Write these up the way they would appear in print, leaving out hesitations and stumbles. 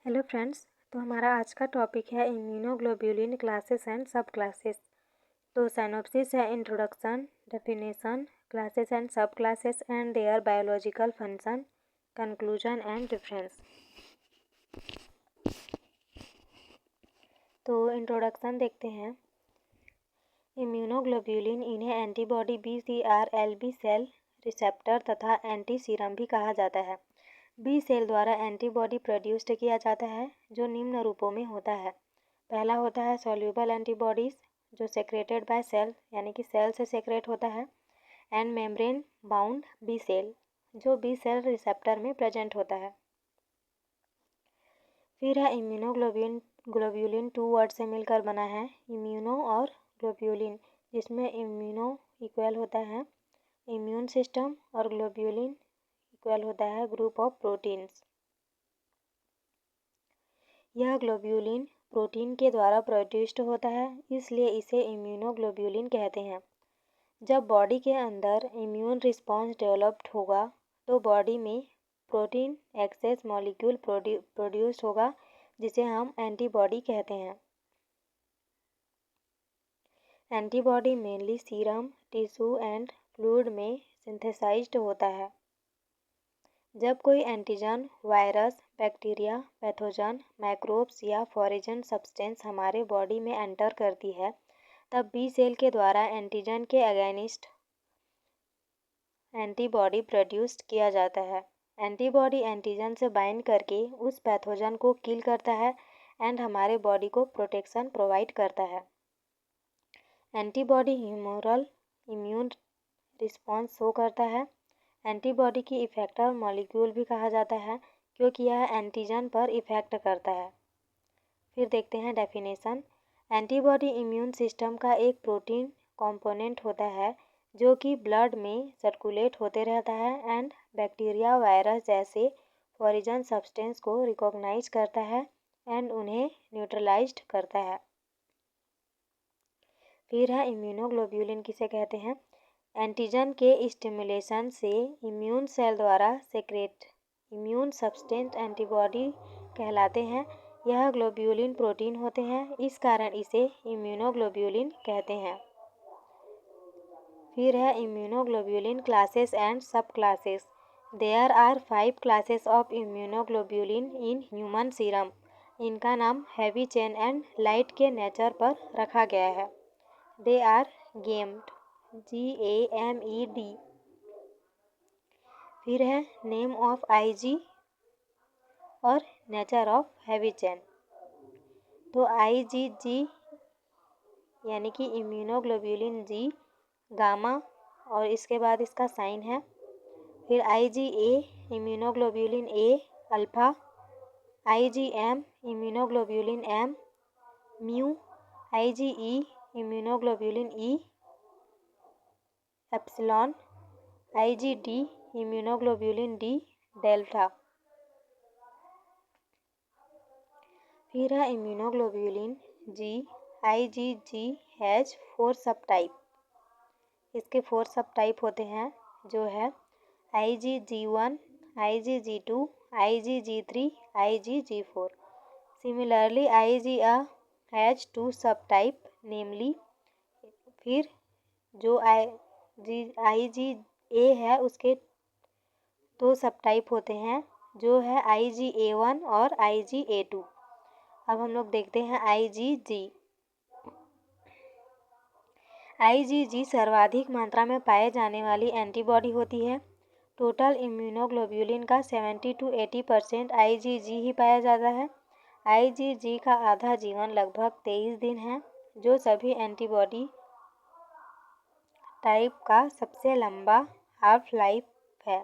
Hello friends. तो हमारा आज का टॉपिक है immunoglobulin classes and subclasses. तो साइनोप्सिस है introduction, definition, classes and subclasses and their biological function, conclusion and difference. तो इंट्रोडक्शन देखते हैं। इम्यूनोग्लोब्यूलिन इन्हें एंटीबॉडी BCR-LB सेल रिसेप्टर तथा एंटी सीरम भी कहा जाता है। बी सेल द्वारा एंटीबॉडी प्रोड्यूस्ड किया जाता है जो निम्न रूपों में होता है। पहला होता है सॉल्यूबल एंटीबॉडीज़ जो सेक्रेटेड बाय सेल यानी कि सेल से सेक्रेट होता है, and membrane bound B cell जो बी सेल रिसेप्टर में प्रेजेंट होता है। फिर है ग्लोब्यूलिन 2 वर्ड से मिलकर बना है, इम्यूनो और ग्लोब्यूलिन, जिसमें इम्यूनो इक्वल होता है इम्यून सिस्टम और ग्लोब्यूलिन इक्वल होता है ग्रुप ऑफ प्रोटीन्स। यह ग्लोब्यूलिन प्रोटीन के द्वारा प्रोड्यूस्ड होता है, इसलिए इसे इम्यूनोग्लोब्यूलिन कहते हैं। जब बॉडी के अंदर इम्यून रिस्पॉन्स डेवलप्ड होगा तो बॉडी में प्रोटीन एक्सेस मॉलिक्यूल प्रोड्यूस होगा जिसे हम एंटीबॉडी कहते हैं। Antibody mainly serum, tissue and fluid में सिंथेसाइज्ड होता है। जब कोई antigen, virus, bacteria, pathogen, microbes या फॉरेन सब्सटेंस हमारे बॉडी में एंटर करती है तब बी सेल के द्वारा एंटीजन के अगेंस्ट एंटीबॉडी प्रोड्यूस्ड किया जाता है। एंटीबॉडी एंटीजन से बाइंड करके उस पैथोजन को किल करता है एंड हमारे बॉडी को प्रोटेक्शन प्रोवाइड करता है। Antibody humoral immune response show करता है। एंटीबॉडी की इफेक्टर मॉलिक्यूल भी कहा जाता है क्योंकि यह एंटीजन पर इफेक्ट करता है। फिर देखते हैं डेफिनेशन। एंटीबॉडी इम्यून सिस्टम का एक प्रोटीन कंपोनेंट होता है जो कि ब्लड में सर्कुलेट होते रहता है एंड बैक्टीरिया, वायरस जैसे फॉरेन सब्सटेंस को रिकॉग्नाइज करता है एंड उन्हें न्यूट्रलाइज्ड करता है। फिर है इम्यूनोग्लोब्यूलिन किसे कहते हैं। एंटीजन के स्टिमुलेशन से इम्यून सेल द्वारा सेक्रेट इम्यून सब्सटेंस एंटीबॉडी कहलाते हैं। यह ग्लोब्यूलिन प्रोटीन होते हैं, इस कारण इसे इम्यूनोग्लोब्यूलिन कहते हैं। फिर है immunoglobulin classes and subclasses. There are 5 classes of immunoglobulin in human serum. इनका नाम हैवी चेन एंड लाइट के नेचर पर रखा गया है। They are gamed GAMED। फिर है नेम ऑफ IG और नेचर ऑफ हैवी चेन। तो IgG यानी कि इम्यूनोग्लोब्यूलिन जी गामा और इसके बाद इसका साइन है। फिर IgA immunoglobulin A alpha, IgM immunoglobulin M mu, IgE immunoglobulin E epsilon, IgD immunoglobulin D delta. फिर है इम्यूनोग्लोब्यूलिन जी IgG हैज 4 सब टाइप। इसके 4 सब टाइप होते हैं जो है IgG1, IgG2, IgG3, IgG4। Similarly IgA has 2 सब टाइप नेमली। फिर जो IgA है उसके 2 सब टाइप होते हैं जो है IgA1 और IgA2। अब हम लोग देखते हैं IgG। IgG सर्वाधिक मात्रा में पाए जाने वाली एंटीबॉडी होती है। टोटल इम्यूनोग्लोब्यूलिन का 70 to 80% IgG ही पाया जाता है। IgG का आधा जीवन लगभग 23 दिन है जो सभी एंटीबॉडी टाइप का सबसे लंबा हाफ लाइफ है।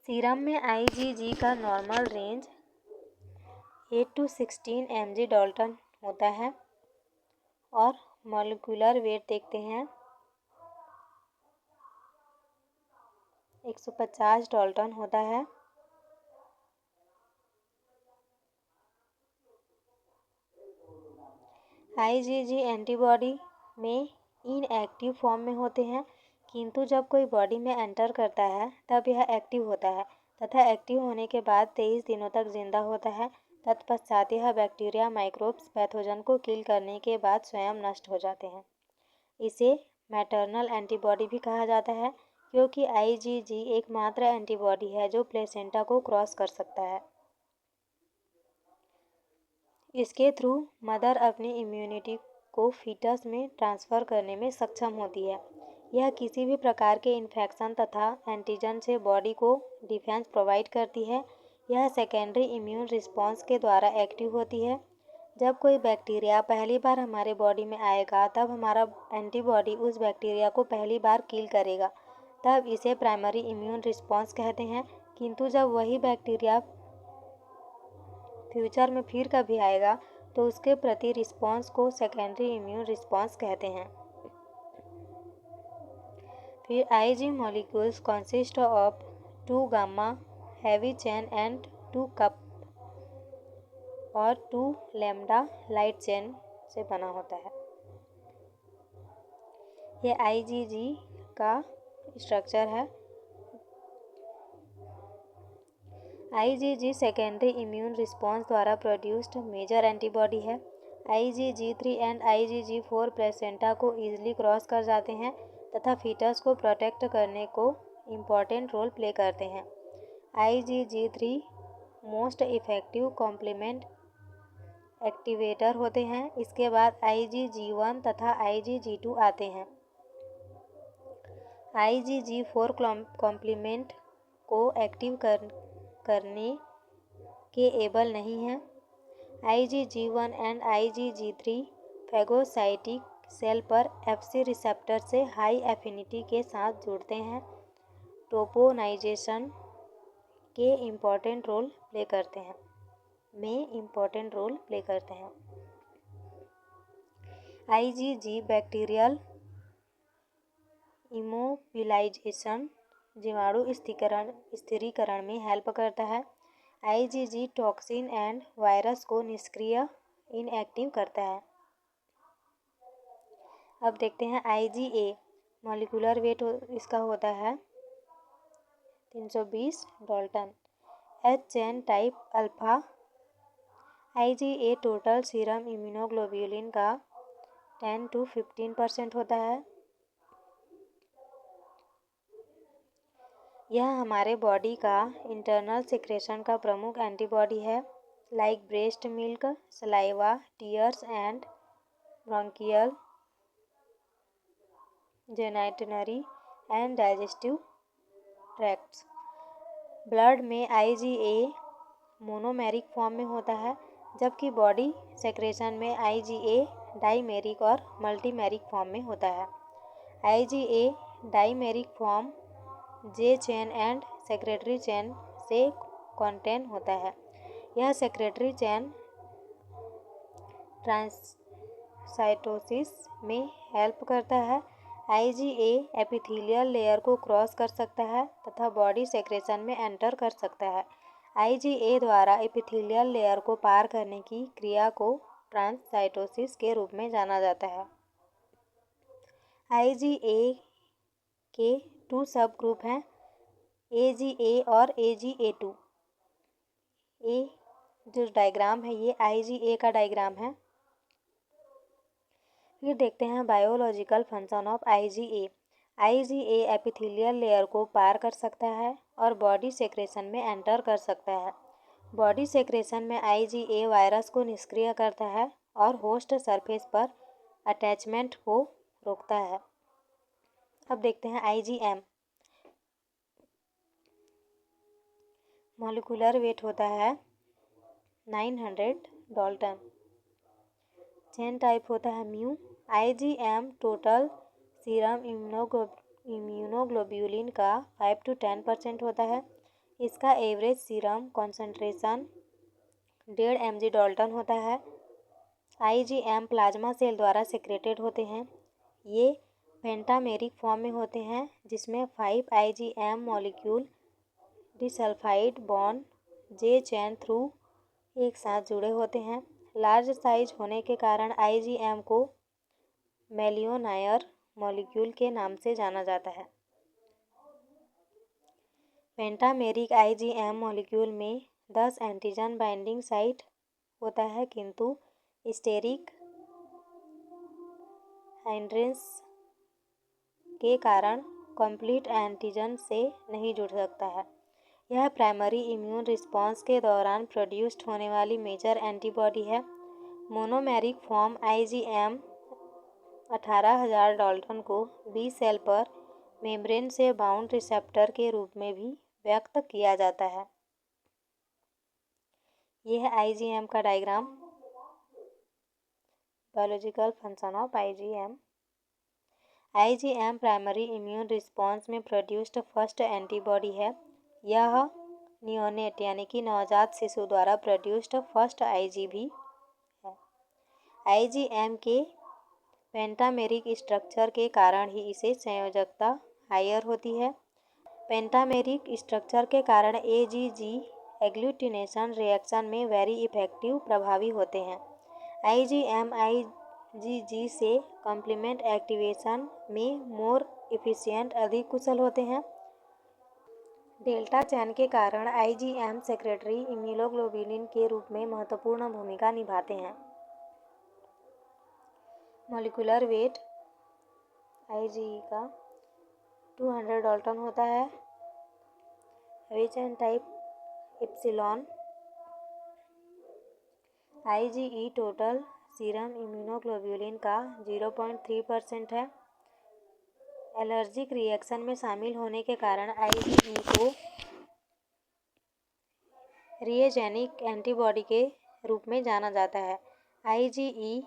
सीरम में IgG का normal range 8 to 16 mg Dalton होता है और मॉलिक्यूलर वेट देखते हैं 150 डाल्टन होता है। IgG एंटीबॉडी में इनएक्टिव फॉर्म में होते हैं, किंतु जब कोई बॉडी में एंटर करता है तब यह एक्टिव होता है। तथा एक्टिव होने के बाद 23 दिनों तक जिंदा होता है। तत्पश्चात यह बैक्टीरिया माइक्रोब्स पैथोजन को किल करने के बाद स्वयं नष्ट हो जाते हैं। इसे मैटरनल एंटीबॉडी भी कहा जाता है, क्योंकि IgG एकमात्र एंटीबॉडी है जो प्लेसेंटा को क्रॉस कर सकता है। इसके थ्रू मदर अपनी इम्यूनिटी को फीटस में ट्रांसफ़र करने में सक्षम होती है। यह किसी भी प्रकार के इन्फेक्शन तथा एंटीजन से बॉडी को डिफेंस प्रोवाइड करती है। यह सेकेंडरी इम्यून रिस्पॉन्स के द्वारा एक्टिव होती है। जब कोई बैक्टीरिया पहली बार हमारे बॉडी में आएगा, तब हमारा एंटीबॉडी उस बैक्टीरिया को पहली बार किल करेगा, तब इसे प्राइमरी इम्यून रिस्पॉन्स कहते हैं। किंतु जब वही बैक्टीरिया फ्यूचर में फिर कभी आएगा, तो उसके प्रति रिस्पॉन्स को सेकेंडरी इम्यून रिस्पॉन्स कहते हैं। फिर Ig molecules consist of 2 gamma heavy chain and 2 cup और 2 lambda light chain से बना होता है। ये IgG का स्ट्रक्चर है। IgG सेकेंडरी इम्यून रिस्पॉन्स द्वारा प्रोड्यूस्ड मेजर एंटीबॉडी है। IgG3 एंड IgG4 प्लेसेंटा को ईजिली क्रॉस कर जाते हैं तथा फीटस को प्रोटेक्ट करने को इम्पॉर्टेंट रोल प्ले करते हैं। IgG3 most effective complement activator होते हैं। इसके बाद IgG1 तथा IgG2 आते हैं। IgG4 कॉम्प्लीमेंट को एक्टिव करने के एबल नहीं है। IgG1 and IgG3 phagocytic cell पर FC रिसेप्टर से हाई एफिनिटी के साथ जुड़ते हैं, टोपोनाइजेशन के इम्पॉर्टेंट रोल प्ले करते हैं IgG बैक्टीरियल इमोबिलाइजेशन जीवाणु स्थिरीकरण में हेल्प करता है। IgG टॉक्सिन एंड वायरस को निष्क्रिय इनएक्टिव करता है। अब देखते हैं IgA मॉलिक्यूलर वेट इसका होता है 320 Dalton. H chain type alpha. IgA total serum immunoglobulin का 10 to 15% होता है। यह हमारे बॉडी का इंटरनल सिक्रेशन का प्रमुख एंटीबॉडी है, like breast milk, saliva, tears and bronchial, genitourinary and digestive tracts. Blood में IgA मोनोमेरिक फॉर्म में होता है, जबकि बॉडी सेक्रेशन में IgA डाइमेरिक और मल्टीमेरिक फॉर्म में होता है। IgA dimeric form J chain and secretory chain से कॉन्टेन होता है। यह सेक्रेटरी चेन ट्रांससाइटोसिस में हेल्प करता है। IgA एपिथेलियल लेयर को क्रॉस कर सकता है तथा बॉडी सेक्रेशन में एंटर कर सकता है। IgA द्वारा एपिथेलियल लेयर को पार करने की क्रिया को ट्रांससाइटोसिस के रूप में जाना जाता है। IgA के 2 सब ग्रुप हैं, AGA और AGA2। जो डायग्राम है ये IgA का डायग्राम है। फिर देखते हैं biological function of IgA। IgA epithelial layer को पार कर सकता है और बॉडी सेक्रेशन में एंटर कर सकता है। बॉडी सेक्रेशन में IgA वायरस को निष्क्रिय करता है और होस्ट सरफेस पर अटैचमेंट को रोकता है। अब देखते हैं IgM। मॉलिक्यूलर वेट होता है 900 डाल्टन। चेन टाइप होता है mu. IgM total serum immunoglobulin का 5 to 10% होता है। इसका average serum concentration 1.5 mg Dalton होता है। IgM प्लाज्मा सेल द्वारा सेक्रेटेड होते हैं। ये पेंटामेरिक फॉर्म में होते हैं, जिसमें 5 IgM molecule disulphide bond J chain through एक साथ जुड़े होते हैं। लार्ज साइज होने के कारण IgM को मेलियोनायर मॉलिक्यूल के नाम से जाना जाता है। पेंटामेरिक IgM मॉलिक्यूल में 10 एंटीजन बाइंडिंग साइट होता है, किंतु स्टेरिक हाइड्रेंस के कारण कंप्लीट एंटीजन से नहीं जुड़ सकता है। यह प्राइमरी इम्यून रिस्पॉन्स के दौरान प्रोड्यूस्ड होने वाली मेजर एंटीबॉडी है। मोनोमेरिक फॉर्म IgM 18,000 डाल्टन को बी सेल पर मेम्ब्रेन से बाउंड रिसेप्टर के रूप में भी व्यक्त किया जाता है। यह है IgM का diagram. Biological function of IgM। IgM primary immune response में प्रोड्यूस्ड फर्स्ट एंटीबॉडी है। यह नियोनेट यानी कि नवजात शिशु द्वारा प्रोड्यूस्ड फर्स्ट IG भी है। IgM के पेंटामेरिक स्ट्रक्चर के कारण ही इसे संयोजकता हायर होती है। पेंटामेरिक स्ट्रक्चर के कारण AGG एग्लूटिनेशन रिएक्शन में वेरी इफेक्टिव प्रभावी होते हैं। IgM IgG से कॉम्प्लीमेंट एक्टिवेशन में मोर इफिशिएंट अधिक कुशल होते हैं। डेल्टा चेन के कारण IgM सेक्रेटरी इम्यूनोग्लोबुलिन के रूप में महत्वपूर्ण भूमिका निभाते हैं। मॉलिक्यूलर वेट IgE का 200 डाल्टन होता है। Heavy chain type epsilon. IgE total serum immunoglobulin का 0.3% है। एलर्जिक रिएक्शन में शामिल होने के कारण IgE को रिएजेनिक एंटीबॉडी के रूप में जाना जाता है। IgE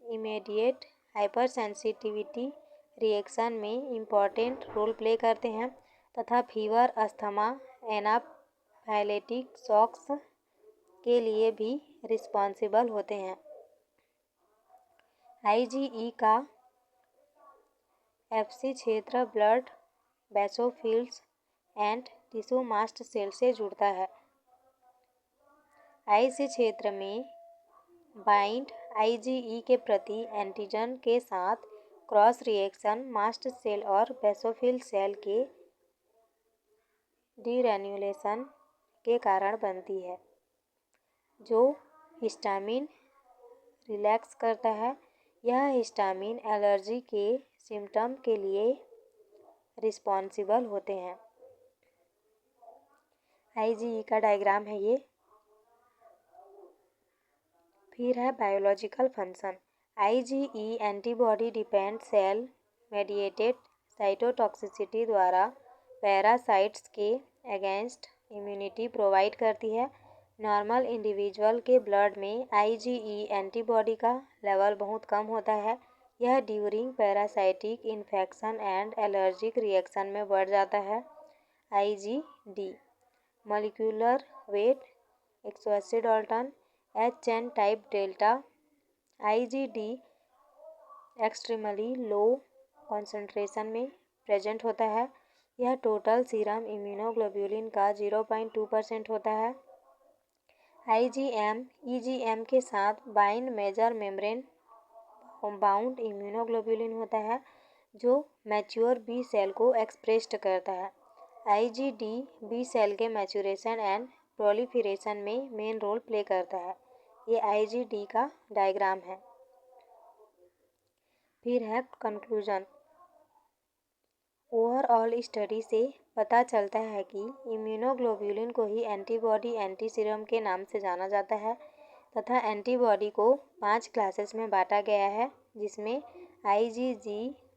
इमीडिएट हाइपरसेंसिटिविटी रिएक्शन में इम्पॉर्टेंट रोल प्ले करते हैं तथा फीवर, अस्थमा, एनाफाइलेटिक शॉक्स के लिए भी रिस्पॉन्सिबल होते हैं। IgE का FC क्षेत्र blood basophils and tissue mast cell से जुड़ता है। IC क्षेत्र में बाइंड IgE के प्रति एंटीजन के साथ क्रॉस रिएक्शन मास्ट सेल और बेसोफिल सेल के डीग्रेन्युलेशन के कारण बनती है, जो हिस्टामिन रिलैक्स करता है। यह हिस्टामिन एलर्जी के सिम्टम के लिए रिस्पॉन्सिबल होते हैं। IgE का डायग्राम है ये। फिर है biological function. IgE antibody depend cell mediated cytotoxicity द्वारा पैरासाइट्स के अगेंस्ट इम्यूनिटी प्रोवाइड करती है। नॉर्मल इंडिविजुअल के ब्लड में IgE एंटीबॉडी का लेवल बहुत कम होता है। यह during parasitic infection and allergic reaction में बढ़ जाता है। IgD molecular weight 180 dalton. H chain type delta. IgD extremely low concentration में प्रेजेंट होता है। यह टोटल सीरम इम्यूनोग्लोबुलिन का 0.2% होता है। IgM EgM के साथ bind major membrane bound immunoglobulin होता है, जो मैच्योर बी सेल को एक्सप्रेस्ड करता है। IgD बी सेल के मैच्योरेशन एंड प्रोलिफरेशन में मेन रोल प्ले करता है। ये IgD का डायग्राम है। फिर है कंक्लूजन। ओवरऑल स्टडी से पता चलता है कि इम्यूनोग्लोबुलिन को ही एंटीबॉडी एंटीसीरम के नाम से जाना जाता है तथा एंटीबॉडी को 5 क्लासेस में बांटा गया है, जिसमें IgG,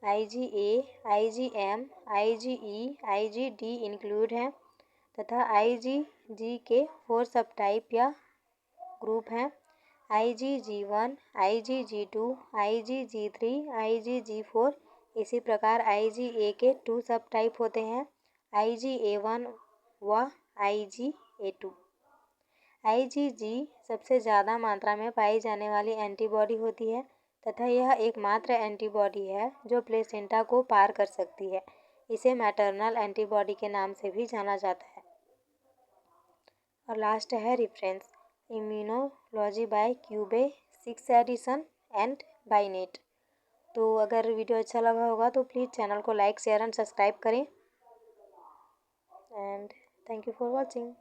IgA, IgM, IgE, IgD include हैं तथा IgG के 4 सब टाइप या ग्रुप हैं। IgG1, IgG2, IgG3, IgG4। इसी प्रकार IgA के 2 सब टाइप होते हैं, IgA1 व IgA2। IgG सबसे ज़्यादा मात्रा में पाई जाने वाली एंटीबॉडी होती है तथा यह एकमात्र एंटीबॉडी है जो प्लेसेंटा को पार कर सकती है। इसे मैटरनल एंटीबॉडी के नाम से भी जाना जाता है। और लास्ट है reference, immunology by Kuby, 6th edition and by net. तो अगर वीडियो अच्छा लगा होगा तो प्लीज़ चैनल को लाइक, शेयर एंड सब्सक्राइब करें। and thank you for watching.